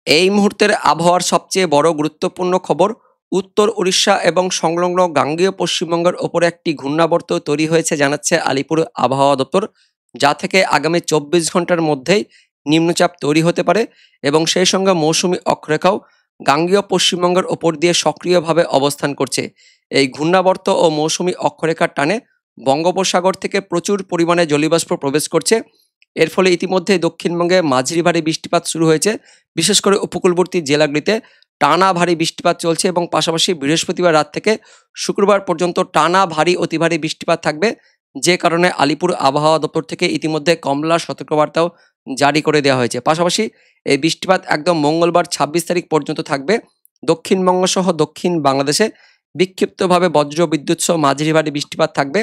এই মুহূর্তের আবহাওয়ার সবচেয়ে বড় গুরুত্বপূর্ণ খবর, উত্তর উড়িষ্যা এবং সংলগ্ন গাঙ্গেয় পশ্চিমবঙ্গের ওপরে একটি ঘূর্ণাবর্ত তৈরি হয়েছে জানাচ্ছে আলিপুর আবহাওয়া দপ্তর, যা থেকে আগামী 24 ঘন্টার মধ্যেই নিম্নচাপ তৈরি হতে পারে এবং সেই সঙ্গে মৌসুমি অক্ষরেখাও গাঙ্গেয় পশ্চিমবঙ্গের ওপর দিয়ে সক্রিয়ভাবে অবস্থান করছে। এই ঘূর্ণাবর্ত ও মৌসুমি অক্ষরেখার টানে বঙ্গোপসাগর থেকে প্রচুর পরিমাণে জলীয়বাষ্প প্রবেশ করছে। এর ফলে ইতিমধ্যে দক্ষিণবঙ্গে মাঝারি ভারী বৃষ্টিপাত শুরু হয়েছে। বিশেষ করে উপকূলবর্তী জেলাগুলিতে টানা ভারী বৃষ্টিপাত চলছে এবং পাশাপাশি বৃহস্পতিবার রাত থেকে শুক্রবার পর্যন্ত টানা ভারী অতি ভারী বৃষ্টিপাত থাকবে, যে কারণে আলিপুর আবহাওয়া দপ্তর থেকে ইতিমধ্যে কমলা সতর্কবার্তাও জারি করে দেওয়া হয়েছে। পাশাপাশি এই বৃষ্টিপাত একদম মঙ্গলবার 26 তারিখ পর্যন্ত থাকবে। দক্ষিণবঙ্গ সহ দক্ষিণ বাংলাদেশে বিক্ষিপ্তভাবে বজ্র বিদ্যুৎ সহ মাঝারি ভারী বৃষ্টিপাত থাকবে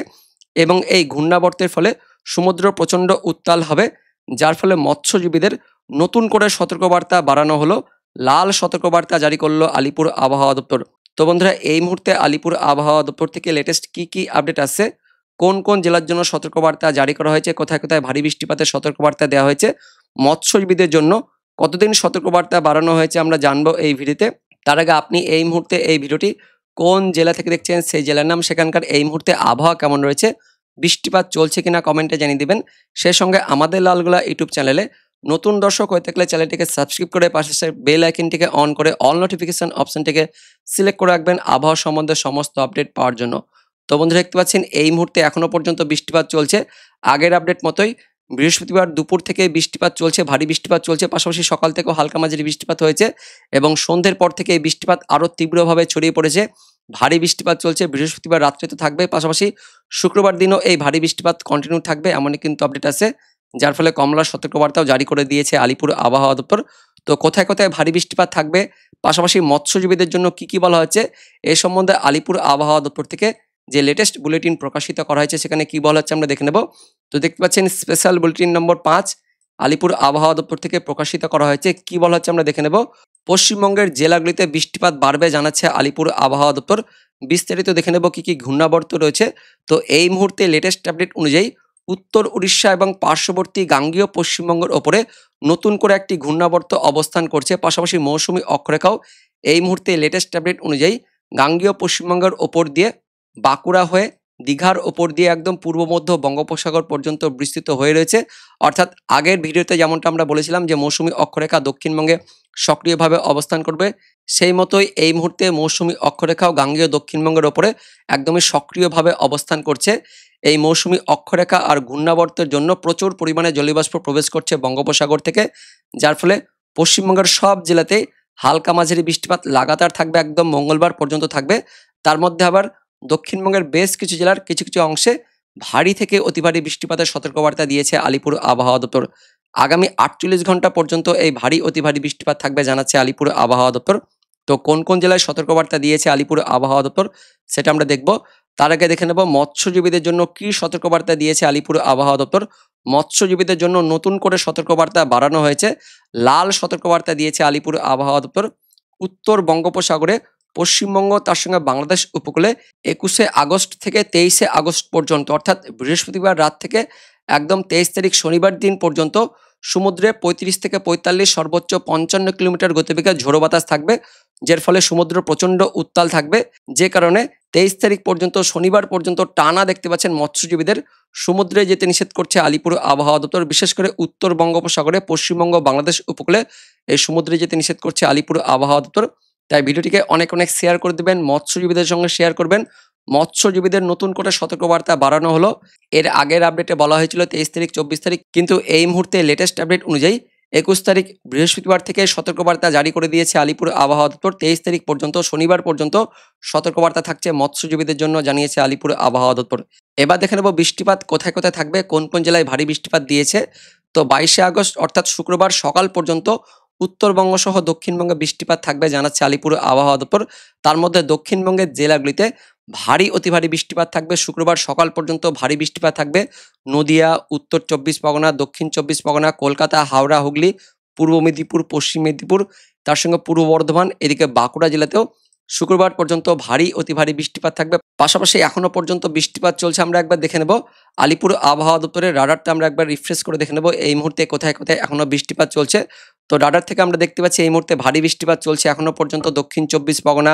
এবং এই ঘূর্ণাবর্তের ফলে সমুদ্র প্রচণ্ড উত্তাল হবে, যার ফলে মৎস্যজীবীদের নতুন করে সতর্কবার্তা বাড়ানো হলো। লাল সতর্কবার্তা জারি করলো আলিপুর আবহাওয়া দপ্তর। তো বন্ধুরা, এই মুহূর্তে আলিপুর আবহাওয়া দপ্তর থেকে লেটেস্ট কি আপডেট আসছে, কোন কোন জেলার জন্য সতর্কবার্তা জারি করা হয়েছে, কোথায় কোথায় ভারী বৃষ্টিপাতের সতর্কবার্তা দেওয়া হয়েছে, মৎস্যজীবীদের জন্য কতদিন সতর্কবার্তা বাড়ানো হয়েছে আমরা জানবো এই ভিডিওতে। তার আগে আপনি এই মুহূর্তে এই ভিডিওটি কোন জেলা থেকে দেখছেন, সেই জেলার নাম, সেখানকার এই মুহূর্তে আবহাওয়া কেমন রয়েছে, বৃষ্টিপাত চলছে কিনা কমেন্টে জানিয়ে দিবেন। সেই সঙ্গে আমাদের লালগোলা ইউটিউব চ্যানেলে নতুন দর্শক হয়ে থাকলে চ্যানেলটিকে সাবস্ক্রাইব করে পাশে বেল আইকনটিকে অন করে অল নোটিফিকেশন অপশনটিকে সিলেক্ট করে রাখবেন আবহাওয়া সম্বন্ধে সমস্ত আপডেট পাওয়ার জন্য। তো বন্ধুরা, দেখতে পাচ্ছেন এই মুহূর্তে এখনো পর্যন্ত বৃষ্টিপাত চলছে। আগের আপডেট মতোই বৃহস্পতিবার দুপুর থেকে বৃষ্টিপাত চলছে, ভারী বৃষ্টিপাত চলছে, পাশাপাশি সকাল থেকেও হালকা মাঝারি বৃষ্টিপাত হয়েছে এবং সন্ধ্যের পর থেকে এই বৃষ্টিপাত আরও তীব্রভাবে ছড়িয়ে পড়েছে। ভারী বৃষ্টিপাত চলছে, বৃহস্পতিবার রাত্রে তো থাকবে, পাশাপাশি শুক্রবার দিনও এই ভারী বৃষ্টিপাত কন্টিনিউ থাকবে, এমনই কিন্তু আপডেট আছে, যার ফলে কমলা সতর্কবার্তাও জারি করে দিয়েছে আলিপুর আবহাওয়া দপ্তর। তো কোথায় কোথায় ভারী বৃষ্টিপাত থাকবে, পাশাপাশি মৎস্যজীবীদের জন্য কি বলা হয়েছে, এ সম্বন্ধে আলিপুর আবহাওয়া দপ্তর থেকে যে লেটেস্ট বুলেটিন প্রকাশিত করা হয়েছে সেখানে কি বলা হচ্ছে আমরা দেখে নেব। তো দেখতে পাচ্ছেন স্পেশাল বুলেটিন নম্বর 5 আলিপুর আবহাওয়া দপ্তর থেকে প্রকাশিত করা হয়েছে। কি বলা হচ্ছে আমরা দেখে নেব। পশ্চিমবঙ্গের জেলাগুলিতে বৃষ্টিপাত বাড়বে জানাচ্ছে আলিপুর আবহাওয়া দপ্তর। বিস্তারিত দেখে নেব কি ঘূর্ণাবর্ত রয়েছে। তো এই মুহূর্তে লেটেস্ট আপডেট অনুযায়ী উত্তর উড়িষ্যা এবং পার্শ্ববর্তী গাঙ্গেয় পশ্চিমবঙ্গের ওপরে নতুন করে একটি ঘূর্ণাবর্ত অবস্থান করছে, পাশাপাশি মৌসুমি অক্ষরেখাও এই মুহূর্তে লেটেস্ট আপডেট অনুযায়ী গাঙ্গেয় পশ্চিমবঙ্গের ওপর দিয়ে বাঁকুড়া হয়ে দীঘার ওপর দিয়ে একদম পূর্ব মধ্য বঙ্গোপসাগর পর্যন্ত বিস্তৃত হয়ে রয়েছে। অর্থাৎ আগের ভিডিওতে যেমনটা আমরা বলেছিলাম যে মৌসুমি অক্ষরেখা দক্ষিণবঙ্গে সক্রিয়ভাবে অবস্থান করবে, সেই মতোই এই মুহূর্তে মৌসুমি অক্ষরেখাও গাঙ্গেয় দক্ষিণবঙ্গের ওপরে একদমই সক্রিয়ভাবে অবস্থান করছে। এই মৌসুমি অক্ষরেখা আর ঘূর্ণাবর্তের জন্য প্রচুর পরিমাণে জলীয়বাষ্প প্রবেশ করছে বঙ্গোপসাগর থেকে, যার ফলে পশ্চিমবঙ্গের সব জেলাতেই হালকা মাঝারি বৃষ্টিপাত লাগাতার থাকবে, একদম মঙ্গলবার পর্যন্ত থাকবে। তার মধ্যে আবার দক্ষিণবঙ্গের বেশ কিছু জেলার কিছু কিছু অংশে ভারী থেকে অতি ভারী বৃষ্টিপাতের সতর্কবার্তা দিয়েছে আলিপুর আবহাওয়া দপ্তর। আগামী 48 ঘন্টা পর্যন্ত এই ভারী অতি ভারী বৃষ্টিপাত থাকবে জানাচ্ছে আলিপুর আবহাওয়া দপ্তর। তো কোন কোন জেলায় সতর্কবার্তা দিয়েছে আলিপুর আবহাওয়া দপ্তর সেটা আমরা দেখব। তার আগে দেখে নেব মৎস্যজীবীদের জন্য কি সতর্কবার্তা দিয়েছে আলিপুর আবহাওয়া দপ্তর। মৎস্যজীবীদের জন্য নতুন করে সতর্কবার্তা বাড়ানো হয়েছে। লাল সতর্কবার্তা দিয়েছে আলিপুর আবহাওয়া দপ্তর। উত্তর বঙ্গোপসাগরে পশ্চিমবঙ্গ তার সঙ্গে বাংলাদেশ উপকূলে 21 আগস্ট থেকে 23 আগস্ট পর্যন্ত, অর্থাৎ বৃহস্পতিবার রাত থেকে একদম 23 তারিখ শনিবার দিন পর্যন্ত সমুদ্রে 35 থেকে 45 সর্বোচ্চ 55 কিলোমিটার গতিবেগে ঝোড়ো বাতাস থাকবে, যার ফলে সমুদ্র প্রচণ্ড উত্তাল থাকবে, যে কারণে 23 তারিখ পর্যন্ত শনিবার পর্যন্ত টানা দেখতে পাচ্ছেন মৎস্যজীবীদের সমুদ্রে যেতে নিষেধ করছে আলিপুর আবহাওয়া দপ্তর। বিশেষ করে উত্তর বঙ্গোপসাগরে পশ্চিমবঙ্গ বাংলাদেশ উপকূলে এই সমুদ্রে যেতে নিষেধ করছে আলিপুর আবহাওয়া দপ্তর। তাই ভিডিওটিকে অনেক শেয়ার করে দেবেন, মৎস্যজীবীদের সঙ্গে শেয়ার করবেন। মৎস্যজীবীদের নতুন করে সতর্কবার্তা বাড়ানো হলো। এর আগের আপডেটে বলা হয়েছিল 23 তারিখ 24 তারিখ, কিন্তু এই মুহূর্তে লেটেস্ট আপডেট অনুযায়ী 21 তারিখ বৃহস্পতিবার থেকে সতর্কবার্তা জারি করে দিয়েছে আলিপুর আবহাওয়া দপ্তর। 23 তারিখ পর্যন্ত শনিবার পর্যন্ত সতর্কবার্তা থাকছে মৎস্যজীবীদের জন্য জানিয়েছে আলিপুর আবহাওয়া দপ্তর। এবার দেখে নেব বৃষ্টিপাত কোথায় কোথায় থাকবে, কোন কোন জেলায় ভারী বৃষ্টিপাত দিয়েছে। তো 22 আগস্ট অর্থাৎ শুক্রবার সকাল পর্যন্ত উত্তরবঙ্গ সহ দক্ষিণবঙ্গে বৃষ্টিপাত থাকবে জানাচ্ছে আলিপুর আবহাওয়া দপ্তর। তার মধ্যে দক্ষিণবঙ্গের জেলাগুলিতে ভারী অতি ভারী বৃষ্টিপাত থাকবে। শুক্রবার সকাল পর্যন্ত ভারী বৃষ্টিপাত থাকবে নদিয়া, উত্তর 24 পরগনা, দক্ষিণ 24 পরগনা, কলকাতা, হাওড়া, হুগলি, পূর্ব মেদিনীপুর, পশ্চিম মেদিনীপুর, তার সঙ্গে পূর্ব বর্ধমান, এদিকে বাঁকুড়া জেলাতেও শুক্রবার পর্যন্ত ভারী অতি ভারী বৃষ্টিপাত থাকবে। পাশাপাশি এখনো পর্যন্ত বৃষ্টিপাত চলছে, আমরা একবার দেখে নেব। আলিপুর আবহাওয়া দপ্তরের রাডারটা আমরা একবার রিফ্রেশ করে দেখে নেব এই মুহূর্তে কোথায় কোথায় এখনো বৃষ্টিপাত চলছে। তো রাডার থেকে আমরা দেখতে পাচ্ছি এই মুহূর্তে ভারী বৃষ্টিপাত চলছে এখনো পর্যন্ত দক্ষিণ 24 পরগনা,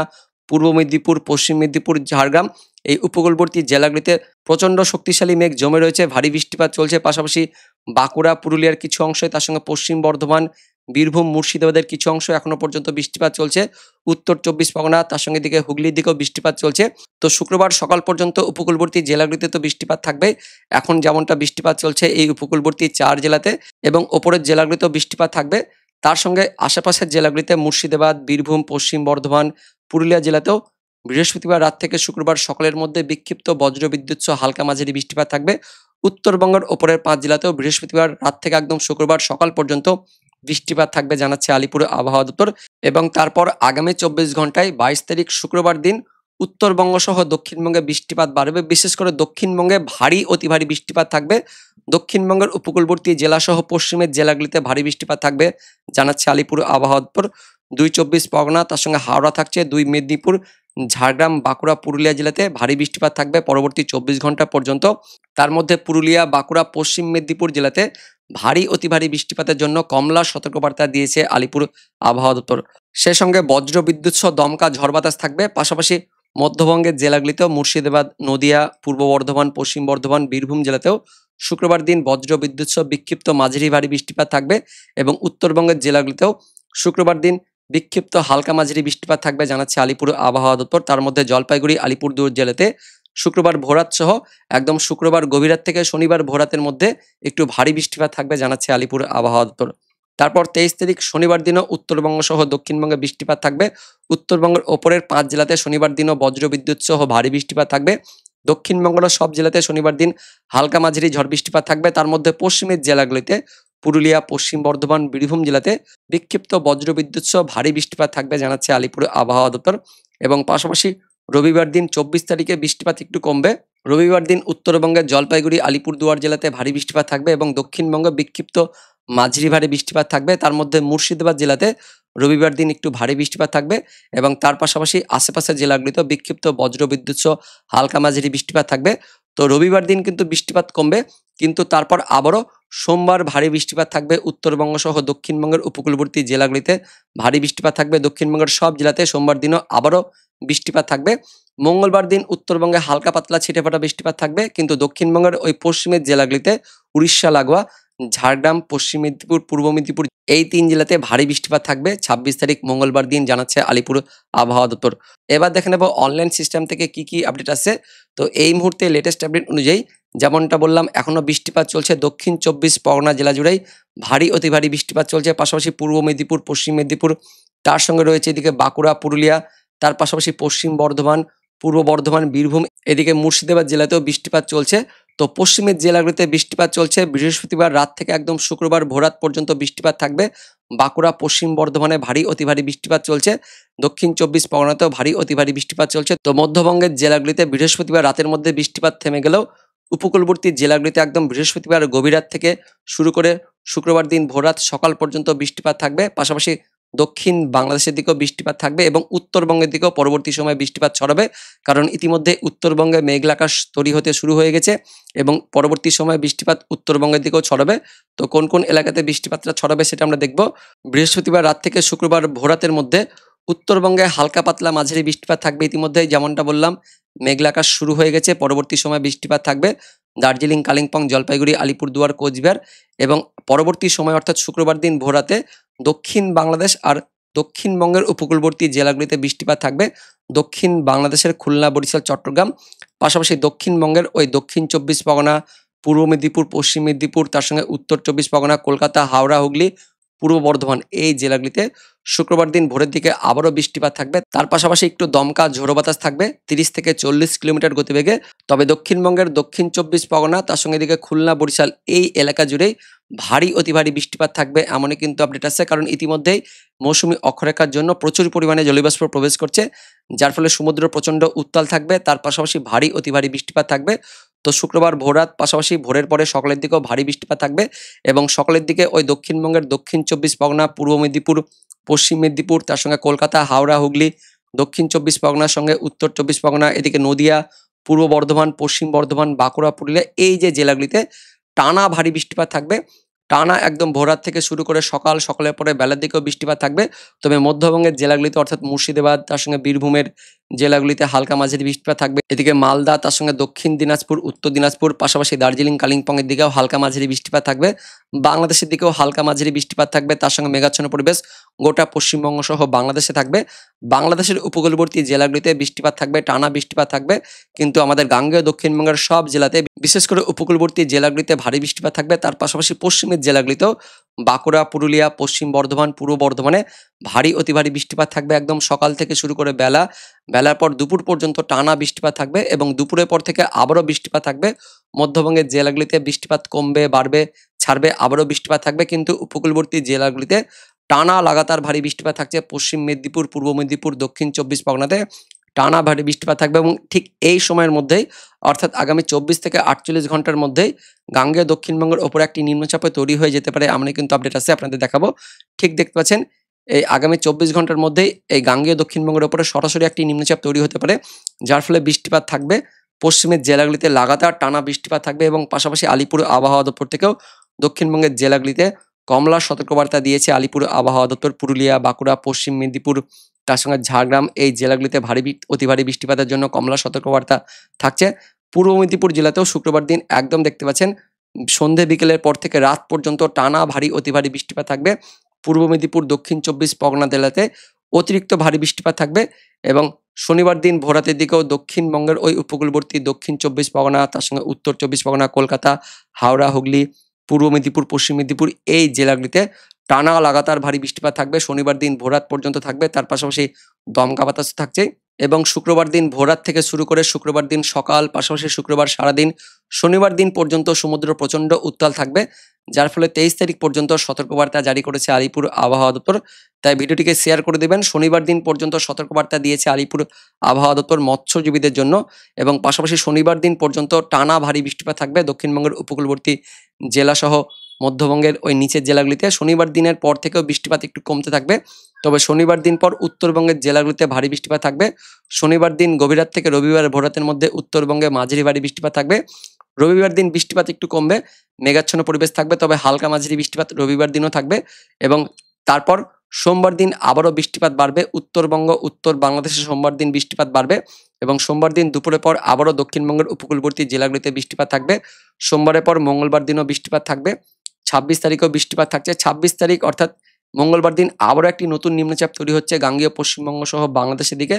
পূর্ব মেদিনীপুর, পশ্চিম মেদিনীপুর, ঝাড়গ্রাম এই উপকূলবর্তী জেলাগুলিতে প্রচণ্ড শক্তিশালী মেঘ জমে রয়েছে, ভারী বৃষ্টিপাত চলছে। পাশাপাশি বাঁকুড়া, পুরুলিয়ার কিছু অংশে, তার সঙ্গে পশ্চিম বর্ধমান, বীরভূম, মুর্শিদাবাদের কিছু অংশ এখনো পর্যন্ত বৃষ্টিপাত চলছে। উত্তর 24 পরগনা, তার সঙ্গে দিকে হুগলির দিকেও বৃষ্টিপাত চলছে। তো শুক্রবার সকাল পর্যন্ত উপকূলবর্তী জেলাগুলিতে তো বৃষ্টিপাত থাকবে। এখন যেমনটা বৃষ্টিপাত চলছে এই উপকূলবর্তী 4 জেলাতে এবং ওপরের জেলাগুলিতেও বৃষ্টিপাত থাকবে। তার সঙ্গে আশেপাশের জেলাগুলিতে মুর্শিদাবাদ, বীরভূম, পশ্চিম বর্ধমান, পুরুলিয়া জেলাতেও বৃহস্পতিবার রাত থেকে শুক্রবার সকালের মধ্যে বিক্ষিপ্ত বজ্রবিদ্যুৎ সহ হালকা মাঝারি বৃষ্টিপাত থাকবে। উত্তরবঙ্গের ওপরের 5 জেলাতেও বৃহস্পতিবার রাত থেকে একদম শুক্রবার সকাল পর্যন্ত বৃষ্টিপাত থাকবে জানাচ্ছে আলিপুর আবহাওয়া দপ্তর। এবং তারপর আগামী 24 ঘন্টায় 22 তারিখ শুক্রবার দিন উত্তরবঙ্গ সহ দক্ষিণবঙ্গে বৃষ্টিপাত বাড়বে। বিশেষ করে দক্ষিণবঙ্গে ভারী অতি ভারী বৃষ্টিপাত থাকবে। দক্ষিণবঙ্গের উপকূলবর্তী জেলা সহ পশ্চিমের জেলাগুলিতে ভারী বৃষ্টিপাত থাকবে জানাচ্ছে আলিপুর আবহাওয়া দপ্তর। 2 24 পরগনা, তার সঙ্গে হাওড়া থাকছে, 2 মেদিনীপুর, ঝাড়গ্রাম, বাঁকুড়া, পুরুলিয়া জেলাতে ভারী বৃষ্টিপাত থাকবে পরবর্তী 24 ঘন্টা পর্যন্ত। তার মধ্যে পুরুলিয়া, বাঁকুড়া, পশ্চিম মেদিনীপুর জেলাতে ভারী অতি ভারী বৃষ্টিপাতের জন্য কমলা সতর্কবার্তা দিয়েছে আলিপুর আবহাওয়া দপ্তর। সে সঙ্গে বজ্র বিদ্যুৎ সহ দমকা ঝড় বাতাস থাকবে। পাশাপাশি মধ্যবঙ্গের জেলাগুলিতেও মুর্শিদাবাদ, নদিয়া, পূর্ব বর্ধমান, পশ্চিম বর্ধমান, বীরভূম জেলাতেও শুক্রবার দিন বজ্র বিদ্যুৎ সহ বিক্ষিপ্ত মাঝারি ভারী বৃষ্টিপাত থাকবে এবং উত্তরবঙ্গের জেলাগুলিতেও শুক্রবার দিন বিক্ষিপ্ত হালকা মাঝারি বৃষ্টিপাত থাকবে জানাচ্ছে আলিপুর আবহাওয়া দপ্তর। তার মধ্যে জলপাইগুড়ি, আলিপুরদুয়ার জেলাতে শুক্রবার ভোররাত সহ একদম শুক্রবার গভীর রাত থেকে শনিবার ভোররাতের মধ্যে একটু ভারী বৃষ্টিপাত থাকবে জানাচ্ছে আলিপুর আবহাওয়া দপ্তর। তারপর 23 তারিখ শনিবার দিনও উত্তরবঙ্গ সহ দক্ষিণবঙ্গে বৃষ্টিপাত থাকবে। উত্তরবঙ্গের ওপরের 5 জেলাতে শনিবার দিনও বজ্রবিদ্যুৎ সহ ভারী বৃষ্টিপাত থাকবে। দক্ষিণবঙ্গের সব জেলাতে শনিবার দিন হালকা মাঝারি ঝড় বৃষ্টিপাত থাকবে। তার মধ্যে পশ্চিমের জেলাগুলিতে পুরুলিয়া, পশ্চিম বর্ধমান, বীরভূম জেলাতে বিক্ষিপ্ত বজ্রবিদ্যুৎ সহ ভারী বৃষ্টিপাত থাকবে জানাচ্ছে আলিপুর আবহাওয়া দপ্তর। এবং পাশাপাশি রবিবার দিন 24 তারিখে বৃষ্টিপাত একটু কমবে। রবিবার দিন উত্তরবঙ্গের জলপাইগুড়ি, আলিপুরদুয়ার জেলাতে ভারী বৃষ্টিপাত থাকবে এবং দক্ষিণবঙ্গে বিক্ষিপ্ত মাঝারি ভারী বৃষ্টিপাত থাকবে। তার মধ্যে মুর্শিদাবাদ জেলাতে রবিবার দিন একটু ভারী বৃষ্টিপাত থাকবে এবং তার পাশাপাশি আশেপাশের জেলাগুলিতেও বিক্ষিপ্ত বজ্রবিদ্যুৎ সহ হালকা মাঝারি বৃষ্টিপাত থাকবে। তো রবিবার দিন কিন্তু বৃষ্টিপাত কমবে, কিন্তু তারপর আবারও সোমবার ভারী বৃষ্টিপাত থাকবে উত্তরবঙ্গ সহ দক্ষিণবঙ্গের উপকূলবর্তী জেলাগুলিতে ভারী বৃষ্টিপাত থাকবে। দক্ষিণবঙ্গের সব জেলাতে সোমবার দিনও আবারও বৃষ্টিপাত থাকবে। মঙ্গলবার দিন উত্তরবঙ্গে হালকা পাতলা ছিটেফোঁটা বৃষ্টিপাত থাকবে, কিন্তু দক্ষিণবঙ্গের ওই পশ্চিমের জেলাগুলিতে উড়িষ্যা লাগোয়া ঝাড়গ্রাম, পশ্চিম মেদিনীপুর, পূর্ব মেদিনীপুর এই 3 জেলাতে ভারী বৃষ্টিপাত থাকবে 26 তারিখ মঙ্গলবার দিন জানাচ্ছে আলিপুর আবহাওয়া দপ্তর। এবার দেখে নেব অনলাইন সিস্টেম থেকে কি কি আপডেট আসছে। তো এই মুহূর্তে লেটেস্ট আপডেট অনুযায়ী যেমনটা বললাম এখনো বৃষ্টিপাত চলছে দক্ষিণ 24 পরগনা জেলা জুড়েই, ভারী অতি ভারী বৃষ্টিপাত চলছে। পাশাপাশি পূর্ব মেদিনীপুর, পশ্চিম মেদিনীপুর, তার সঙ্গে রয়েছে এদিকে বাঁকুড়া, পুরুলিয়া, তার পাশাপাশি পশ্চিম বর্ধমান, পূর্ব বর্ধমান, বীরভূম, এদিকে মুর্শিদাবাদ জেলাতেও বৃষ্টিপাত চলছে। তো পশ্চিমের জেলাগুলিতে বৃষ্টিপাত চলছে। বৃহস্পতিবার রাত থেকে একদম শুক্রবার ভোররাত পর্যন্ত বৃষ্টিপাত থাকবে। বাঁকুড়া, পশ্চিম বর্ধমানে ভারী অতি ভারী বৃষ্টিপাত চলছে। দক্ষিণ 24 পরগনাতেও ভারী অতি ভারী বৃষ্টিপাত চলছে। তো মধ্যবঙ্গের জেলাগুলিতে বৃহস্পতিবার রাতের মধ্যে বৃষ্টিপাত থেমে গেলেও উপকূলবর্তী জেলাগুলিতে একদম বৃহস্পতিবার গভীর রাত থেকে শুরু করে শুক্রবার দিন ভোররাত সকাল পর্যন্ত বৃষ্টিপাত থাকবে। পাশাপাশি দক্ষিণ বাংলাদেশের দিকেও বৃষ্টিপাত থাকবে এবং উত্তরবঙ্গের দিকেও পরবর্তী সময়ে বৃষ্টিপাত ছড়াবে, কারণ ইতিমধ্যে উত্তরবঙ্গে মেঘলা আকাশ তৈরি হতে শুরু হয়ে গেছে এবং পরবর্তী সময়ে বৃষ্টিপাত উত্তরবঙ্গের দিকেও ছড়াবে। তো কোন কোন এলাকাতে বৃষ্টিপাতটা ছড়াবে সেটা আমরা দেখব। বৃহস্পতিবার রাত থেকে শুক্রবার ভোররাতের মধ্যে উত্তরবঙ্গে হালকা পাতলা মাঝারি বৃষ্টিপাত থাকবে। ইতিমধ্যেই যেমনটা বললাম মেঘলা আকাশ শুরু হয়ে গেছে, পরবর্তী সময়ে বৃষ্টিপাত থাকবে দার্জিলিং, কালিম্পং, জলপাইগুড়ি, আলিপুরদুয়ার, কোচবিহার এবং পরবর্তী সময় অর্থাৎ শুক্রবার দিন ভোররাতে দক্ষিণ বাংলাদেশ আর দক্ষিণবঙ্গের উপকূলবর্তী জেলাগুলিতে বৃষ্টিপাত থাকবে। দক্ষিণ বাংলাদেশের খুলনা, বরিশাল, চট্টগ্রাম, পাশাপাশি দক্ষিণবঙ্গের ওই দক্ষিণ 24 পরগনা, পূর্ব মেদিনীপুর, পশ্চিম মেদিনীপুর, তার সঙ্গে উত্তর 24 পরগনা, কলকাতা, হাওড়া, হুগলি, পূর্ব বর্ধমান এই জেলাগুলিতে শুক্রবার দিন ভোরের দিকে আবারও বৃষ্টিপাত থাকবে। তার পাশাপাশি একটু দমকা ঝোড়ো বাতাস থাকবে 30 থেকে 40 কিলোমিটার গতিবেগে। তবে দক্ষিণবঙ্গের দক্ষিণ 24 পরগনা, তার সঙ্গে এদিকে খুলনা, বরিশাল এই এলাকা জুড়েই ভারী অতি ভারী বৃষ্টিপাত থাকবে এমনই কিন্তু আপডেট আছে, কারণ ইতিমধ্যেই মৌসুমী অক্ষরেখার জন্য প্রচুর পরিমাণে জলীয়বাষ্প প্রবেশ করছে, যার ফলে সমুদ্র প্রচণ্ড উত্তাল থাকবে। তার পাশাপাশি ভারী অতি ভারী বৃষ্টিপাত থাকবে। তো শুক্রবার ভোররাত পাশাপাশি ভোরের পরে সকালের দিকেও ভারী বৃষ্টিপাত থাকবে এবং সকালের দিকে ওই দক্ষিণবঙ্গের দক্ষিণ 24 পরগনা, পূর্ব মেদিনীপুর, পশ্চিম মেদিনীপুর, তার সঙ্গে কলকাতা, হাওড়া, হুগলি, দক্ষিণ 24 পরগনার সঙ্গে উত্তর 24 পরগনা, এদিকে নদিয়া, পূর্ব বর্ধমান, পশ্চিম বর্ধমান, বাঁকুড়া, পুরুলিয়া এই যে জেলাগুলিতে টানা ভারী বৃষ্টিপাত থাকবে। টানা একদম ভোররাত থেকে শুরু করে সকালের পরে বেলার দিকেও বৃষ্টিপাত থাকবে। তবে মধ্যবঙ্গের জেলাগুলিতে অর্থাৎ মুর্শিদাবাদ, তার সঙ্গে বীরভূমের জেলাগুলিতে হালকা মাঝারি বৃষ্টিপাত থাকবে। এদিকে মালদা, তার সঙ্গে দক্ষিণ দিনাজপুর, উত্তর দিনাজপুর, পাশাপাশি দার্জিলিং, কালিম্পংয়ের দিকেও হালকা মাঝারি বৃষ্টিপাত থাকবে। বাংলাদেশের দিকেও হালকা মাঝারি বৃষ্টিপাত থাকবে। তার সঙ্গে মেঘাচ্ছন্ন পরিবেশ গোটা পশ্চিমবঙ্গ সহ বাংলাদেশে থাকবে। বাংলাদেশের উপকূলবর্তী জেলাগুলিতে বৃষ্টিপাত থাকবে, টানা বৃষ্টিপাত থাকবে। কিন্তু আমাদের গাঙ্গেয় দক্ষিণবঙ্গের সব জেলাতে, বিশেষ করে উপকূলবর্তী জেলাগুলিতে ভারী বৃষ্টিপাত থাকবে। তার পাশাপাশি পশ্চিমের জেলাগুলিতেও বাঁকুড়া, পুরুলিয়া, পশ্চিম বর্ধমান, পূর্ব বর্ধমানে ভারী অতি ভারী বৃষ্টিপাত থাকবে। একদম সকাল থেকে শুরু করে বেলার পর দুপুর পর্যন্ত টানা বৃষ্টিপাত থাকবে এবং দুপুরের পর থেকে আবারও বৃষ্টিপাত থাকবে। মধ্যবঙ্গের জেলাগুলিতে বৃষ্টিপাত কমবে, বাড়বে, ছাড়বে, আবারও বৃষ্টিপাত থাকবে। কিন্তু উপকূলবর্তী জেলাগুলিতে টানা লাগাতার ভারী বৃষ্টিপাত থাকছে। পশ্চিম মেদিনীপুর, পূর্ব মেদিনীপুর, দক্ষিণ 24 পরগনাতে টানা ভারী বৃষ্টিপাত থাকবে এবং ঠিক এই সময়ের মধ্যেই, অর্থাৎ আগামী 24 থেকে 48 ঘন্টার মধ্যেই গাঙ্গেয় দক্ষিণবঙ্গের ওপর একটি নিম্নচাপে তৈরি হয়ে যেতে পারে। আমরা কিন্তু আপডেট আছে, আপনাদের দেখাবো। ঠিক দেখতে পাচ্ছেন, এই আগামী 24 ঘন্টার মধ্যেই এই গাঙ্গেয় দক্ষিণবঙ্গের ওপরে সরাসরি একটি নিম্নচাপ তৈরি হতে পারে, যার ফলে বৃষ্টিপাত থাকবে। পশ্চিমের জেলাগুলিতে লাগাতার টানা বৃষ্টিপাত থাকবে এবং পাশাপাশি আলিপুর আবহাওয়া দপ্তর থেকেও দক্ষিণবঙ্গের জেলাগুলিতে কমলা সতর্কবার্তা দিয়েছে। আলিপুর আবহাওয়া দপ্তর পুরুলিয়া, বাঁকুড়া, পশ্চিম মেদিনীপুর, তার সঙ্গে ঝাড়গ্রাম এই জেলাগুলিতে অতি ভারী বৃষ্টিপাতের জন্য কমলা সতর্কবার্তা থাকছে। পূর্ব মেদিনীপুর জেলাতেও শুক্রবার দিন একদম দেখতে পাচ্ছেন সন্ধে বিকেলের পর থেকে রাত পর্যন্ত টানা ভারী অতি ভারী বৃষ্টিপাত থাকবে। পূর্ব মেদিনীপুর, দক্ষিণ 24 পরগনা জেলাতে অতিরিক্ত ভারী বৃষ্টিপাত থাকবে এবং শনিবার দিন ভোরাতের দিকেও দক্ষিণবঙ্গের ওই উপকূলবর্তী দক্ষিণ 24 পরগনা, তার সঙ্গে উত্তর 24 পরগনা, কলকাতা, হাওড়া, হুগলি, পূর্ব মেদিনীপুর, পশ্চিম মেদিনীপুর এই জেলাগুলিতে টানা লাগাতার ভারী বৃষ্টিপাত থাকবে। শনিবার দিন ভোররাত পর্যন্ত থাকবে, তার পাশাপাশি দমকা বাতাস থাকছে এবং শুক্রবার দিন ভোররাত থেকে শুরু করে শুক্রবার দিন সকাল, পাশাপাশি শুক্রবার সারাদিন, শনিবার দিন পর্যন্ত সমুদ্র প্রচণ্ড উত্তাল থাকবে, যার ফলে 23 তারিখ পর্যন্ত সতর্কবার্তা জারি করেছে আলিপুর আবহাওয়া দপ্তর। তাই ভিডিওটিকে শেয়ার করে দেবেন। শনিবার দিন পর্যন্ত সতর্কবার্তা দিয়েছে আলিপুর আবহাওয়া দপ্তর মৎস্যজীবীদের জন্য এবং পাশাপাশি শনিবার দিন পর্যন্ত টানা ভারী বৃষ্টিপাত থাকবে দক্ষিণবঙ্গের উপকূলবর্তী জেলাসহ মধ্যবঙ্গের ওই নিচের জেলাগুলিতে। শনিবার দিনের পর থেকেও বৃষ্টিপাত একটু কমতে থাকবে, তবে শনিবার দিন পর উত্তরবঙ্গের জেলাগুলিতে ভারী বৃষ্টিপাত থাকবে। শনিবার দিন গভীর রাত থেকে রবিবার ভোররাতের মধ্যে উত্তরবঙ্গে মাঝারি ভারী বৃষ্টিপাত থাকবে। রবিবার দিন বৃষ্টিপাত একটু কমবে, মেঘাচ্ছন্ন পরিবেশ থাকবে, তবে হালকা মাঝারি বৃষ্টিপাত রবিবার দিনও থাকবে এবং তারপর সোমবার দিন আবারও বৃষ্টিপাত বাড়বে। উত্তরবঙ্গ, উত্তর বাংলাদেশে সোমবার দিন বৃষ্টিপাত বাড়বে এবং সোমবার দিন দুপুরের পর আবারও দক্ষিণবঙ্গের উপকূলবর্তী জেলাগুলিতে বৃষ্টিপাত থাকবে। সোমবারের পর মঙ্গলবার দিনও বৃষ্টিপাত থাকবে। 26 তারিখেও বৃষ্টিপাত থাকছে। 26 তারিখ অর্থাৎ মঙ্গলবার দিন আবারও একটি নতুন নিম্নচাপ তৈরি হচ্ছে গাঙ্গেয় পশ্চিমবঙ্গ সহ বাংলাদেশের দিকে,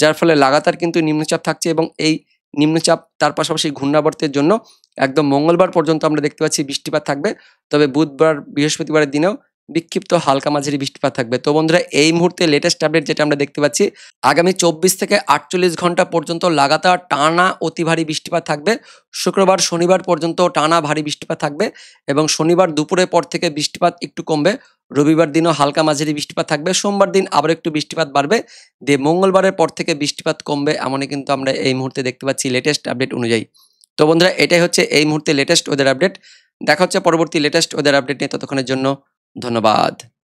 যার ফলে লাগাতার কিন্তু নিম্নচাপ থাকছে এবং এই নিম্নচাপ তার পাশাপাশি ঘূর্ণাবর্তের জন্য একদম মঙ্গলবার পর্যন্ত আমরা দেখতে পাচ্ছি বৃষ্টিপাত থাকবে। তবে বুধবার, বৃহস্পতিবারের দিনেও বিক্ষিপ্ত হালকা মাঝারি বৃষ্টিপাত থাকবে। তো বন্ধুরা, এই মুহূর্তে লেটেস্ট আপডেট যেটা আমরা দেখতে পাচ্ছি, আগামী 24 থেকে 48 ঘন্টা পর্যন্ত লাগাতার টানা অতি ভারী বৃষ্টিপাত থাকবে। শুক্রবার, শনিবার পর্যন্ত টানা ভারী বৃষ্টিপাত থাকবে এবং শনিবার দুপুরের পর থেকে বৃষ্টিপাত একটু কমবে। রবিবার দিনও হালকা মাঝারি বৃষ্টিপাত থাকবে। সোমবার দিন আবার একটু বৃষ্টিপাত বাড়বে, দিয়ে মঙ্গলবারের পর থেকে বৃষ্টিপাত কমবে, এমনই কিন্তু আমরা এই মুহূর্তে দেখতে পাচ্ছি লেটেস্ট আপডেট অনুযায়ী। তো বন্ধুরা, এটাই হচ্ছে এই মুহূর্তে লেটেস্ট ওয়েদার আপডেট। দেখা হচ্ছে পরবর্তী লেটেস্ট ওয়েদার আপডেট নিয়ে। ততক্ষণের জন্য ধন্যবাদ।